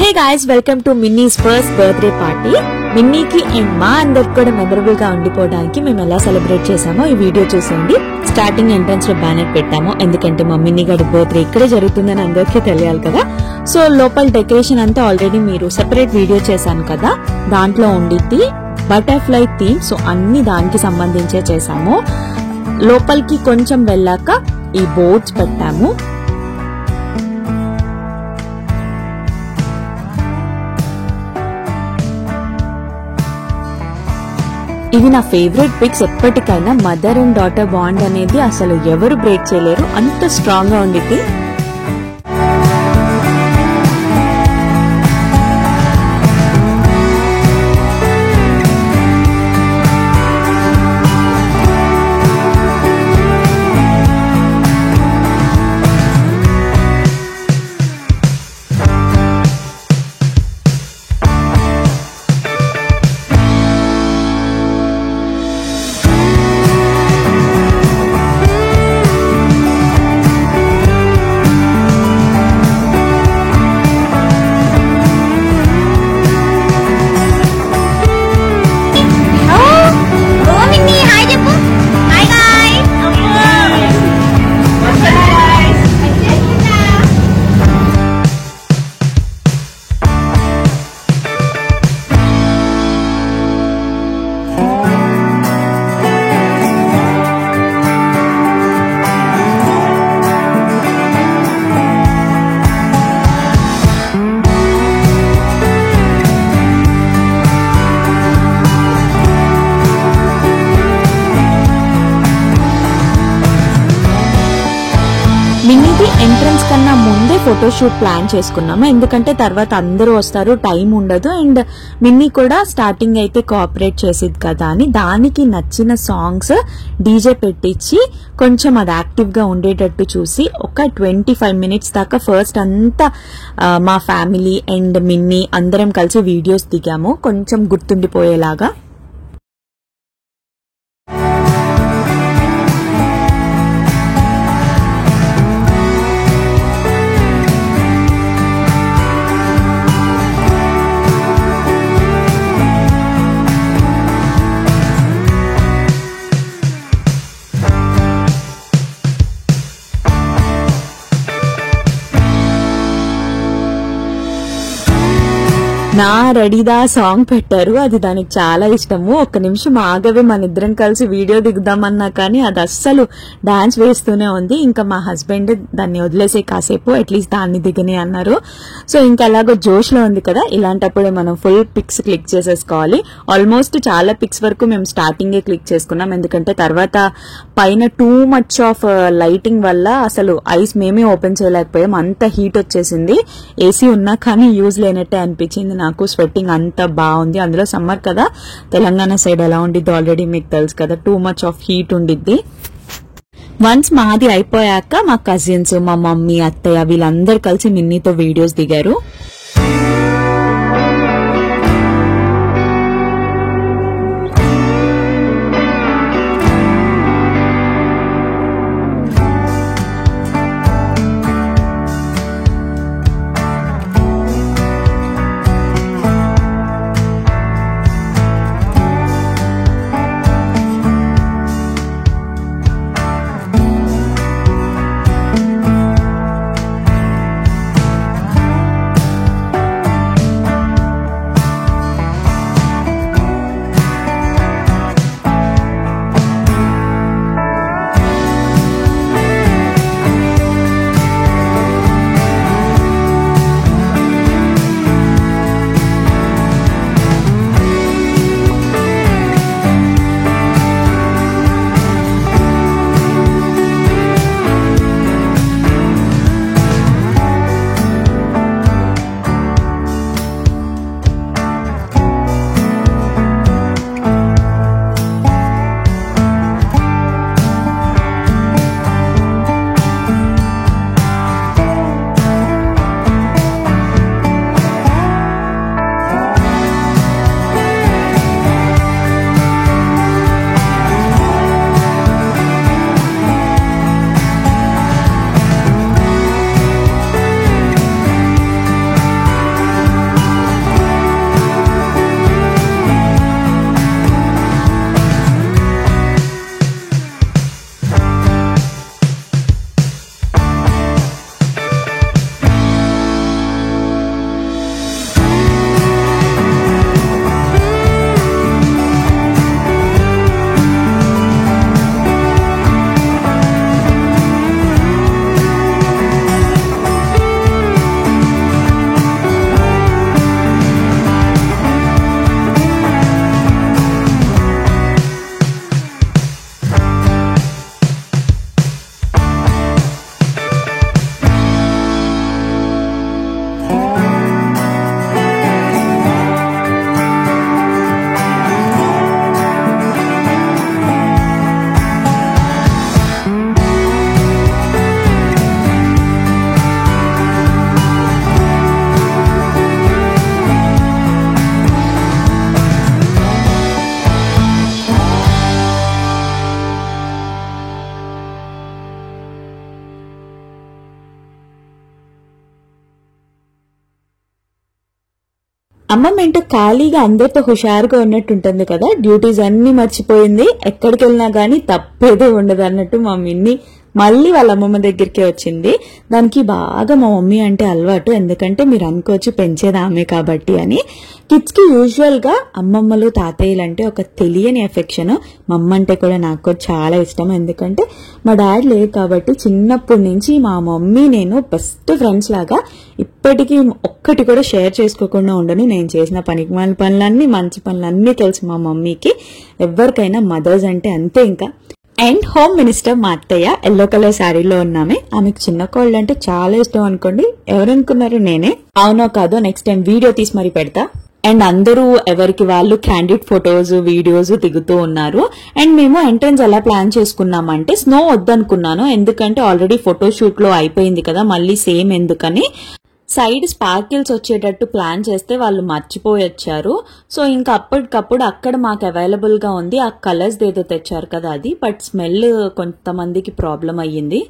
Hey guys, welcome to Minnie's first birthday party. మిన్నీకి and మా అందరికి కూడా మెమరబుల్ గా ఉండిపోవడానికి మేము ఎలా సెలబ్రేట్ చేసామో ఈ వీడియో చూసేయండి. స్టార్టింగ్ ఎంట్రన్స్ లో బ్యానర్ పెట్టాము, ఎందుకంటే మా మిన్నీ గారి బర్త్డే ఇక్కడే జరుగుతుందని అందరికీ తెలియాలి కదా. సో లోపల డెకరేషన్ అంతా ఆల్రెడీ మీరు సెపరేట్ వీడియో చేశాను కదా, దాంట్లో ఉండిద్ది బటర్ఫ్లై థీమ్. సో అన్ని దానికి సంబంధించే చేసాము. లోపలికి కొంచెం వెళ్ళాక ఈ బోర్డ్స్ పెట్టాము. ఇవి నా ఫేవరెట్ పిక్స్. ఎప్పటికైనా మదర్ అండ్ డాటర్ బాండ్ అనేది అసలు ఎవరు బ్రేక్ చేయలేరు, అంత స్ట్రాంగ్ గా ఉండిద్ది. మిన్నీకి ఎంట్రన్స్ కన్నా ముందే ఫోటోషూట్ ప్లాన్ చేసుకున్నాము, ఎందుకంటే తర్వాత అందరూ వస్తారు, టైం ఉండదు. అండ్ మిన్నీ కూడా స్టార్టింగ్ అయితే కోఆపరేట్ చేసేది కదా అని దానికి నచ్చిన సాంగ్స్ డీజే పెట్టించి కొంచెం అది యాక్టివ్ గా ఉండేటట్టు చూసి ఒక 25 minutes దాకా ఫస్ట్ అంతా మా ఫ్యామిలీ అండ్ మిన్నీ అందరం కలిసి వీడియోస్ దిగాము, కొంచెం గుర్తుండిపోయేలాగా. నా రెడీదా సాంగ్ పెట్టారు, అది దానికి చాలా ఇష్టము. ఒక్క నిమిషం ఆగవే, మన ఇద్దరం కలిసి వీడియో దిగుదామన్నా కానీ అది అస్సలు డాన్స్ వేస్తూనే ఉంది. ఇంకా మా హస్బెండ్ దాన్ని వదిలేసే కాసేపు, అట్లీస్ట్ దాన్ని దిగని అన్నారు. సో ఇంకా అలాగో జోష్ లో ఉంది కదా, ఇలాంటప్పుడే మనం ఫుల్ పిక్స్ క్లిక్ చేసేసుకోవాలి. ఆల్మోస్ట్ చాలా పిక్స్ వరకు మేము స్టార్టింగే క్లిక్ చేసుకున్నాం, ఎందుకంటే తర్వాత పైన టూ మచ్ ఆఫ్ లైటింగ్ వల్ల అసలు ఐస్ మేమే ఓపెన్ చేయలేకపోయాం, అంత హీట్ వచ్చేసింది. ఏసీ ఉన్నా కానీ యూజ్ లేనట్టే అనిపించింది నాకు. స్వెట్టింగ్ అంత బాగుంది, అందులో సమ్మర్ కదా, తెలంగాణ సైడ్ ఎలా ఉండిద్ది ఆల్రెడీ మీకు తెలుసు కదా, టూ మచ్ ఆఫ్ హీట్ ఉండిద్ది. వన్స్ మాది అయిపోయాక మా కజిన్స్, మా మమ్మీ, అత్తయ్య వీళ్ళందరూ కలిసి మిన్నీతో వీడియోస్ దిగారు. అమ్మమ్మ ఏంటో ఖాళీగా అందరితో హుషారుగా ఉన్నట్టుంటుంది కదా, డ్యూటీస్ అన్ని మర్చిపోయింది, ఎక్కడికి వెళ్ళినా గానీ తప్పేదే ఉండదు అన్నట్టు మా మిన్ని మళ్ళీ వాళ్ళ అమ్మమ్మ దగ్గరికి వచ్చింది. దానికి బాగా మా మమ్మీ అంటే అలవాటు, ఎందుకంటే మీరు అనుకోవచ్చు పెంచేది ఆమె కాబట్టి అని. కిడ్స్ కి యూజువల్ గా అమ్మమ్మలు తాతయ్యలు అంటే ఒక తెలియని ఎఫెక్షన్. మా అమ్మ అంటే కూడా నాకు చాలా ఇష్టం, ఎందుకంటే మా డాడీ లేదు కాబట్టి చిన్నప్పటి నుంచి మా మమ్మీ నేను బెస్ట్ ఫ్రెండ్స్ లాగా ఇప్పటికీ ఒక్కటి కూడా షేర్ చేసుకోకుండా ఉండను. నేను చేసిన పనికిమాలిన పనులన్నీ మంచి పనులన్నీ తెలుసు మా మమ్మీకి. ఎవరికైనా మదర్స్ అంటే అంతే. ఇంకా అండ్ హోమ్ మినిస్టర్ మా అత్తయ్య ఎల్లో కలర్ శారీలో ఉన్నామే. ఆమెకు చిన్న కోళ్ళు అంటే చాలా ఇష్టం అనుకోండి. ఎవరనుకున్నారు? నేనే. అవునో కాదో నెక్స్ట్ టైం వీడియో తీసి మరి పెడతా. అండ్ అందరూ ఎవరికి వాళ్ళు క్యాండిడ్ ఫొటోస్ వీడియోస్ దిగుతూ ఉన్నారు. అండ్ మేము ఎంట్రన్స్ ఎలా ప్లాన్ చేసుకున్నామంటే స్నో వద్దనుకున్నాను, ఎందుకంటే ఆల్రెడీ ఫోటోషూట్ లో అయిపోయింది కదా, మళ్ళీ సేమ్ ఎందుకని. సైడ్ స్పార్కిల్స్ వచ్చేటట్టు ప్లాన్ చేస్తే వాళ్ళు మర్చిపోయొచ్చారు. సో ఇంకా అప్పటికప్పుడు అక్కడ మాకు అవైలబుల్ గా ఉంది ఆ కలర్స్ ఏదో తెచ్చారు కదా అది, బట్ స్మెల్ కొంతమందికి ప్రాబ్లం అయ్యింది.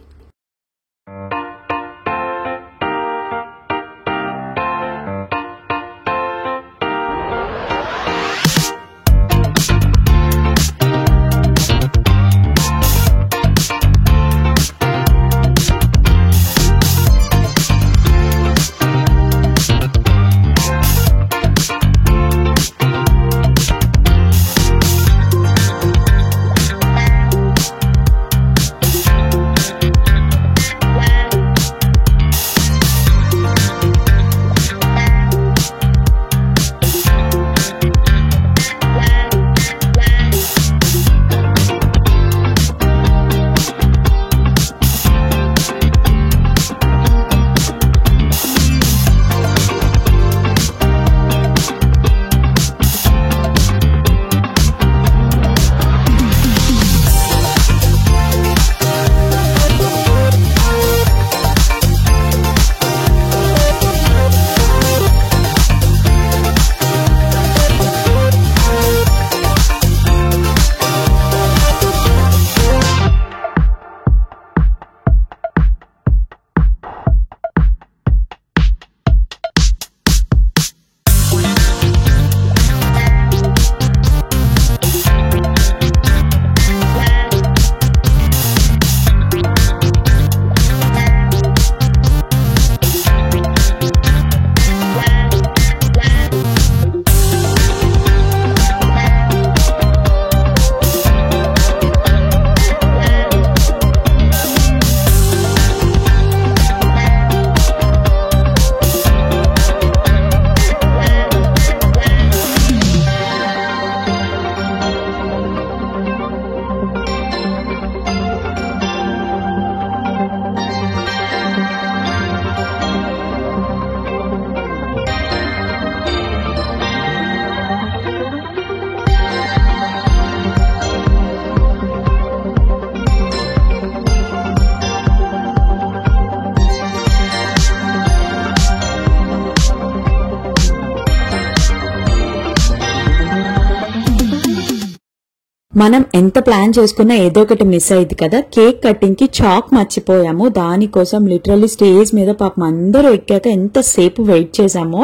మనం ఎంత ప్లాన్ చేసుకున్నా ఏదో ఒకటి మిస్ అయింది కదా. కేక్ కటింగ్ కి చాక్ మర్చిపోయాము, దానికోసం లిటరల్లీ స్టేజ్ మీద పాపం అందరూ ఎక్కాక ఎంతసేపు వెయిట్ చేశామో.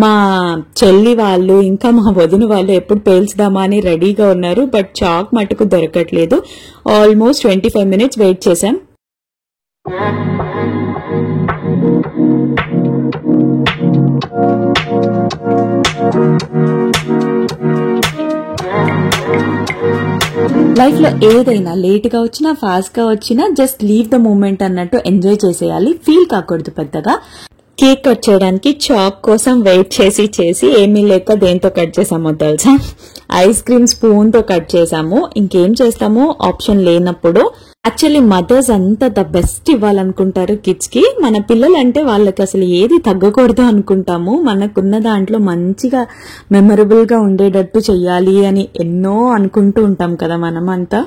మా చెల్లి వాళ్ళు ఇంకా మా వదిన వాళ్ళు ఎప్పుడు పేల్చుదామా అని రెడీగా ఉన్నారు, బట్ చాక్ మటుకు దొరకట్లేదు. ఆల్మోస్ట్ 25 minutes వెయిట్ చేశాం. లైఫ్ లో ఏదైనా లేట్ గా వచ్చినా ఫాస్ట్ గా వచ్చినా జస్ట్ లీవ్ ద మూమెంట్ అన్నట్టు ఎంజాయ్ చేసేయాలి, ఫీల్ కాకూడదు పెద్దగా. కేక్ కట్ చేయడానికి చాక్ కోసం వెయిట్ చేసి ఏమీ లేక దేంతో కట్ చేసామో తెలుసా? ఐస్ క్రీమ్ స్పూన్ తో కట్ చేసాము. ఇంకేం చేస్తాము ఆప్షన్ లేనప్పుడు. యాక్చువల్లీ మదర్స్ అంతా ద బెస్ట్ ఇవ్వాలనుకుంటారు కిడ్స్ కి. మన పిల్లలు అంటే వాళ్ళకి అసలు ఏది తగ్గకూడదు అనుకుంటాము. మనకున్న దాంట్లో మంచిగా మెమరబుల్ గా ఉండేటట్టు చెయ్యాలి అని ఎన్నో అనుకుంటూ ఉంటాం కదా మనం అంతా.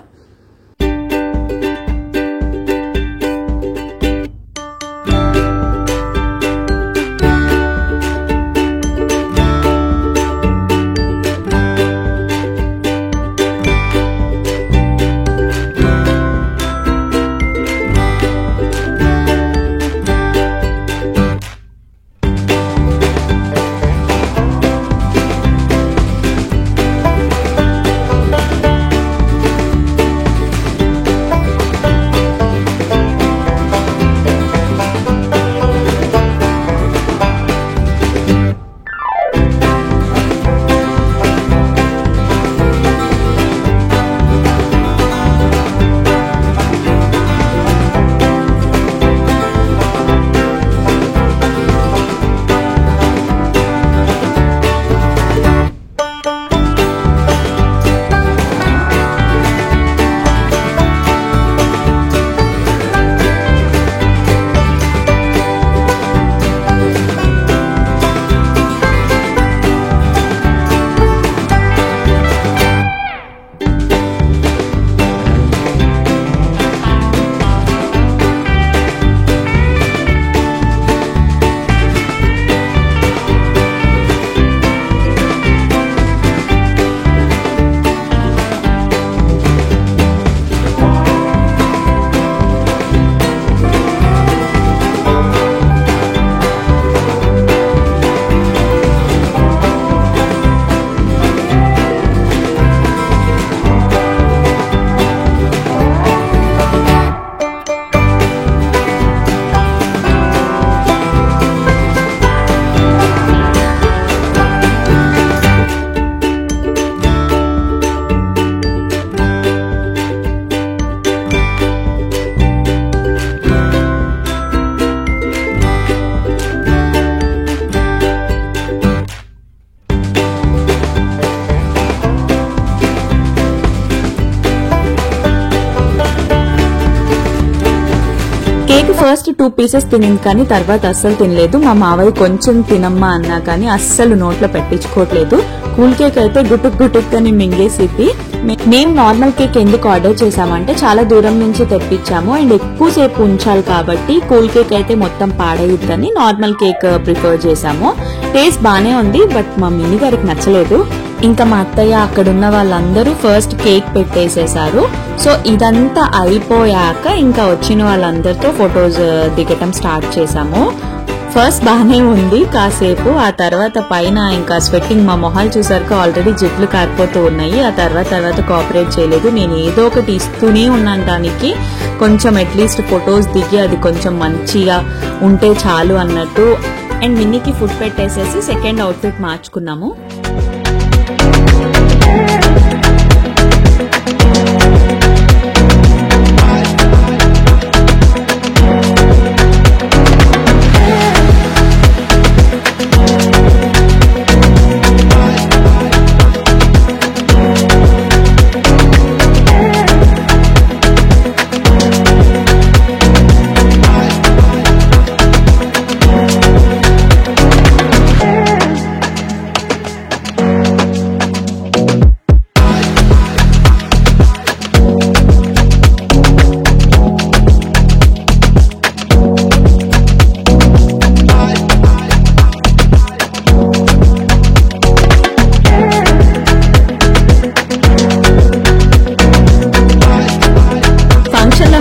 pieces తినింది కానీ తర్వాత అస్సలు తినలేదు. మా మావయ్య కొంచెం తినమ్మా అన్నా కానీ అస్సలు నోట్లో పెట్టించుకోవట్లేదు. కూల్ కేక్ అయితే గుటుక్ గుటుక్ అని మింగేసిద్ది. మేము నార్మల్ కేక్ ఎందుకు ఆర్డర్ చేసామంటే చాలా దూరం నుంచి తెప్పించాము అండ్ ఎక్కువసేపు ఉంచాలి కాబట్టి కూల్ కేక్ అయితే మొత్తం పాడైద్దని నార్మల్ కేక్ ప్రిఫర్ చేసాము. టేస్ట్ బానే ఉంది, బట్ మా మినీ గారికి నచ్చలేదు. ఇంకా మా అత్తయ్య అక్కడున్న వాళ్ళందరూ ఫస్ట్ కేక్ పెట్టేసేసారు. సో ఇదంతా అయిపోయాక ఇంకా వచ్చిన వాళ్ళందరితో ఫొటోస్ దిగటం స్టార్ట్ చేసాము. ఫస్ట్ బానే ఉంది కాసేపు, ఆ తర్వాత పైన ఇంకా స్వెట్టింగ్, మా మొహాలు చూసాక ఆల్రెడీ జిడ్లు కారిపోతూ ఉన్నాయి. ఆ తర్వాత కోఆపరేట్ చేయలేదు. నేను ఏదో ఒకటి ఇస్తూనే ఉన్నాను దానికి, కొంచెం అట్లీస్ట్ ఫొటోస్ దిగి అది కొంచెం మంచిగా ఉంటే చాలు అన్నట్టు. అండ్ మిన్నీకి ఫుడ్ పెట్టేసేసి సెకండ్ అవుట్ఫిట్ మార్చుకున్నాము.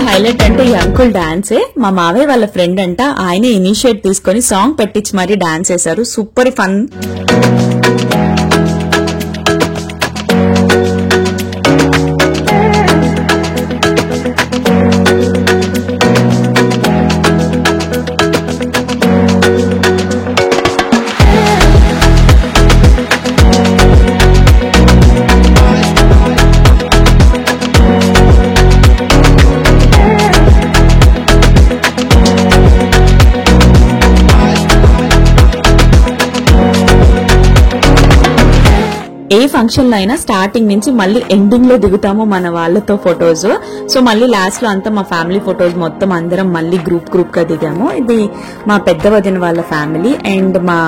హైలైట్ అంటే ఈ అంకుల్ డాన్సే. మా మావయ్య వాళ్ళ ఫ్రెండ్ అంట, ఆయనే ఇనిషియేట్ తీసుకొని సాంగ్ పెట్టించి మరీ డాన్స్ చేశారు. Super fun. ఏ ఫంక్షన్ లో అయినా స్టార్టింగ్ నుంచి మళ్ళీ ఎండింగ్ లో దిగుతాము మన వాళ్ళతో ఫొటోస్. సో మళ్ళీ లాస్ట్ లో అంతా మా ఫ్యామిలీ ఫొటోస్ మొత్తం అందరం మళ్ళీ గ్రూప్ గా దిగాము. ఇది మా పెద్ద వదిన వాళ్ళ ఫ్యామిలీ అండ్ మా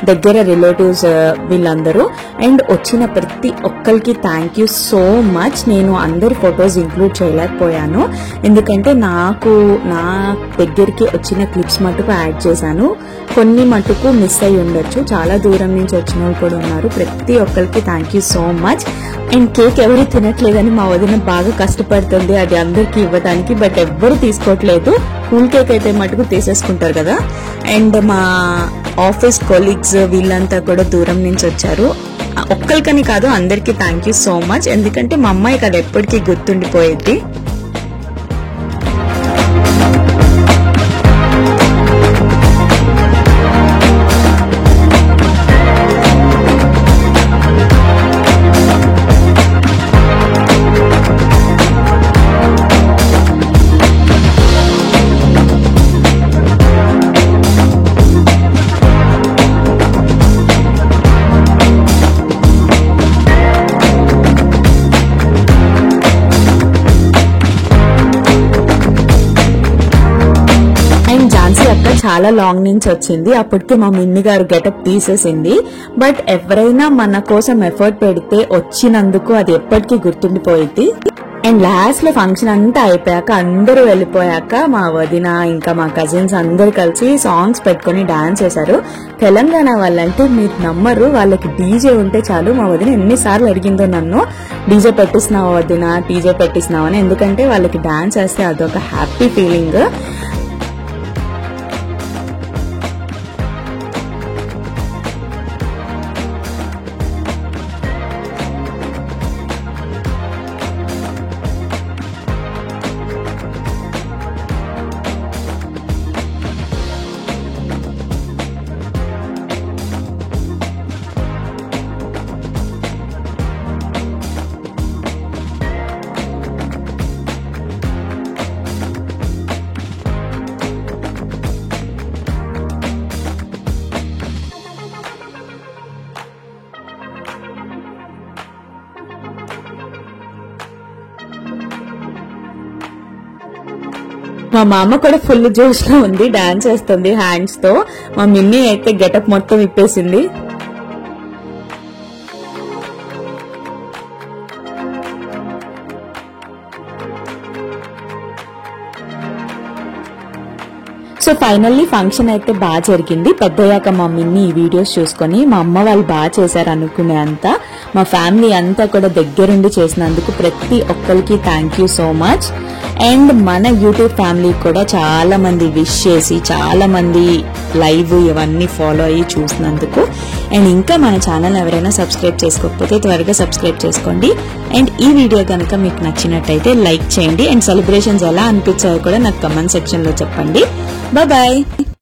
దగ్గర రిలేటివ్స్ వీళ్ళందరూ. అండ్ వచ్చిన ప్రతి ఒక్కరికి థ్యాంక్ యూ సో మచ్. నేను అందరి ఫొటోస్ ఇంక్లూడ్ చేయలేకపోయాను, ఎందుకంటే నాకు నా దగ్గరికి వచ్చిన క్లిప్స్ మటుకు యాడ్ చేశాను. కొన్ని మటుకు మిస్ అయి ఉండొచ్చు, చాలా దూరం నుంచి వచ్చిన వాళ్ళు కూడా ఉన్నారు. ప్రతి ఒక్కరికి thank you so much. And cake ఎవరు తినట్లేదని మా వదిన బాగా కష్టపడుతుంది అది అందరికి ఇవ్వడానికి, బట్ ఎవ్వరు తీసుకోవట్లేదు. కూల్ కేక్ అయితే మటుకు తీసేసుకుంటారు కదా. అండ్ మా ఆఫీస్ కొలీగ్స్ వీళ్ళంతా కూడా దూరం నుంచి వచ్చారు. ఒక్కరికని కాదు, అందరికీ థ్యాంక్ యూ సో మచ్. ఎందుకంటే మా అమ్మాయికి అది ఎప్పటికీ గుర్తుండిపోయేది. చాలా లాంగ్ నుంచి వచ్చింది, అప్పటికి మా మిన్ని గారు గెటప్ తీసేసింది. బట్ ఎవరైనా మన కోసం ఎఫర్ట్ పెడితే వచ్చినందుకు అది ఎప్పటికీ గుర్తుండిపోయింది. అండ్ లాస్ట్ లో ఫంక్షన్ అంతా అయిపోయాక అందరూ వెళ్ళిపోయాక మా వదిన ఇంకా మా కజిన్స్ అందరు కలిసి సాంగ్స్ పెట్టుకుని డాన్స్ చేశారు. తెలంగాణ వాళ్ళంటే మీరు నమ్మరు, వాళ్ళకి డీజే ఉంటే చాలు. మా వదిన ఎన్నిసార్లు అడిగిందో నన్ను, డీజే పెట్టిస్తున్నావా వదిన, డీజే పెట్టిస్తున్నావా అని. ఎందుకంటే వాళ్ళకి డాన్స్ చేస్తే అదొక హ్యాపీ ఫీలింగ్. మా మామ కూడా ఫుల్ జోష్ లో ఉంది, డాన్స్ చేస్తుంది హ్యాండ్స్ తో. మా మిన్నీ అయితే గెటప్ మొత్తం ఇప్పేసింది. సో ఫైనల్లీ ఫంక్షన్ అయితే బాగా జరిగింది. పెద్దయ్యాక మా మిన్ని ఈ వీడియోస్ చూసుకొని మా అమ్మ వాళ్ళు బాగా చేశారు అనుకునే అంతా, మా ఫ్యామిలీ అంతా కూడా దగ్గరుండి చేసినందుకు ప్రతి ఒక్కరికి thank you so much. And మన యూట్యూబ్ ఫ్యామిలీ కూడా చాలా మంది విష్ చేసి, చాలా మంది లైవ్ ఇవన్నీ ఫాలో అయ్యి చూసినందుకు. అండ్ ఇంకా మన ఛానల్ ఎవరైనా సబ్స్క్రైబ్ చేసుకోకపోతే త్వరగా సబ్స్క్రైబ్ చేసుకోండి. అండ్ ఈ వీడియో కనుక మీకు నచ్చినట్టయితే లైక్ చేయండి. అండ్ సెలబ్రేషన్స్ ఎలా అనిపించాయో కూడా నాకు కమెంట్ సెక్షన్ లో చెప్పండి. Bye bye.